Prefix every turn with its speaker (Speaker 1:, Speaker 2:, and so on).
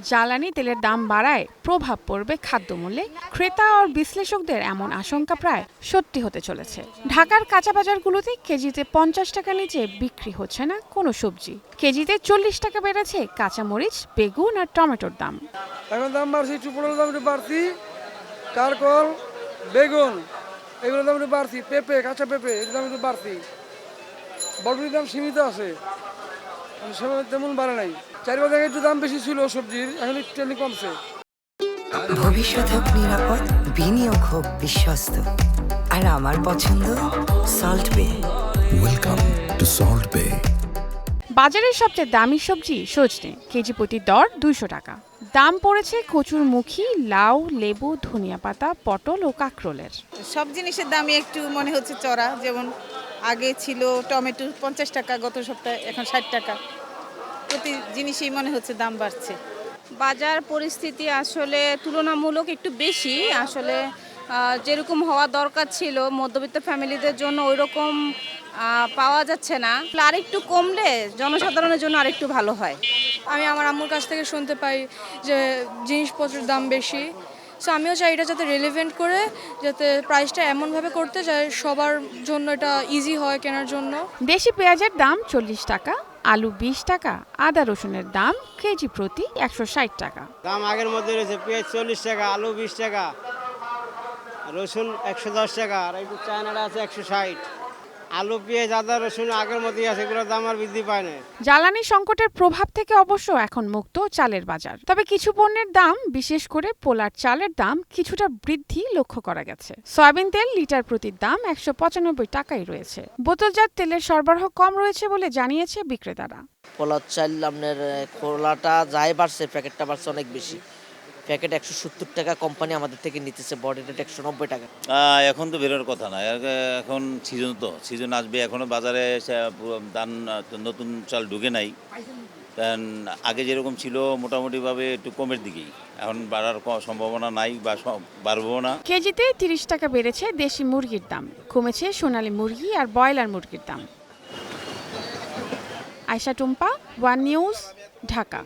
Speaker 1: জ্বালানি তেলের দাম বাড়ায় প্রভাব পড়বে খাদ্যমূল্যে, ক্রেতা ও বিশ্লেষকদের এমন আশঙ্কা প্রায় সত্যি হতে চলেছে। ঢাকার কাঁচা বাজারগুলোতে কেজিতে 50 টাকা নিচে বিক্রি হচ্ছে না কোনো সবজি। কেজিতে 40 টাকা বেড়েছে কাঁচামরিচ, বেগুন আর টমেটোর দাম।
Speaker 2: এখন দাম বাড়ছে, চুপড়ের দাম একটু বাড়তি, কারকল, বেগুন এগুলোর দাম একটু বাড়তি, পেঁপে, কাঁচা পেঁপে এর দাম একটু বাড়তি। বরবটির দাম সীমিত আছে, সেভাবে তেমন বাড়ে নাই। 4 বছর আগে একটু দাম বেশি ছিল সবজির, এখন একটু কমছে।
Speaker 3: ভবিষ্যৎ হোক নিরাপদ, বিনিয়োগ হোক বিশ্বস্ত, আর আমার পছন্দ সল্ট বে।
Speaker 4: ওয়েলকাম টু সল্ট বে।
Speaker 1: বাজারের সবচেয়ে দামি সবজি সজনে, কেজি প্রতি দর 200 টাকা। দাম পড়েছে কচুরমুখী, লাউ, লেবু, ধনিয়া পাতা, পটল ও কাঁকরোলের।
Speaker 5: সব জিনিসের দামই একটু মনে হচ্ছে চড়া। যেমন আগে ছিল টমেটো 50 টাকা, গত সপ্তাহে এখন 60 টাকা। প্রতি জিনিসই মনে হচ্ছে দাম বাড়ছে।
Speaker 6: বাজার পরিস্থিতি আসলে তুলনামূলক একটু বেশি। আসলে যেরকম হওয়া দরকার ছিল মধ্যবিত্ত ফ্যামিলিদের জন্য ওই রকম পাওয়া যাচ্ছে না। আরেকটু কমলে জনসাধারণের জন্য আরেকটু ভালো হয়।
Speaker 7: আমি আমার আম্মুর কাছ থেকে শুনতে পাই যে জিনিসপত্রের দাম বেশি, সো আমিও চাই এটা যাতে রিলেভেন্ট করে, যাতে প্রাইসটা এমনভাবে করতে যায় সবার জন্য এটা ইজি হয় কেনার জন্য।
Speaker 1: দেশি পেঁয়াজের দাম 40 টাকা, আলু 20 টাকা, আদা রসুনের দাম কেজি প্রতি 160 টাকা।
Speaker 8: দাম আগের মধ্যে রয়েছে, পেঁয়াজ 40 টাকা, আলু 20 টাকা, রসুন 110 টাকা, আর একটু চায়নাটা আছে 160। আলু, পেঁয়াজ, আদা, রসুন আগের মধ্যেই আছে, এগুলোর দাম আর বৃদ্ধি পায় না।
Speaker 1: জ্বালানি সংকটের প্রভাব থেকে অবশ্য এখন মুক্ত চালের বাজার। তবে কিছু পণ্যের দাম, বিশেষ করে পোলার চালের দাম কিছুটা বৃদ্ধি লক্ষ্য করা গেছে। সয়াবিন তেল লিটার প্রতি দাম 195 টাকাই রয়েছে। বোতলজাত তেলের সরবরাহ কম রয়েছে বলে জানিয়েছে বিক্রেতারা।
Speaker 9: পোলার চাল আপনার খোলাটা যাই বাড়ছে, প্যাকেটটা বাড়ছে অনেক বেশি। প্যাকেট 170 টাকা কোম্পানি আমাদের থেকে নিতেছে, বডি রেট 190 টাকা।
Speaker 10: এখন তো বেরোর কথা না, এখন সিজন আসবে, এখনো বাজারে ধান নতুন চাল ঢুকে নাই। আগে যেরকম ছিল মোটামুটিভাবে একটু কমের দিকেই, এখন বাড়ার সম্ভাবনা নাই বা বাড়বো না।
Speaker 1: কেজিতে 30 টাকা বেড়েছে দেশি মুরগির দাম, কমেছে সোনালী মুরগি আর ব্রয়লার মুরগির দাম। Ayesha Tumpa, one news, Dhaka.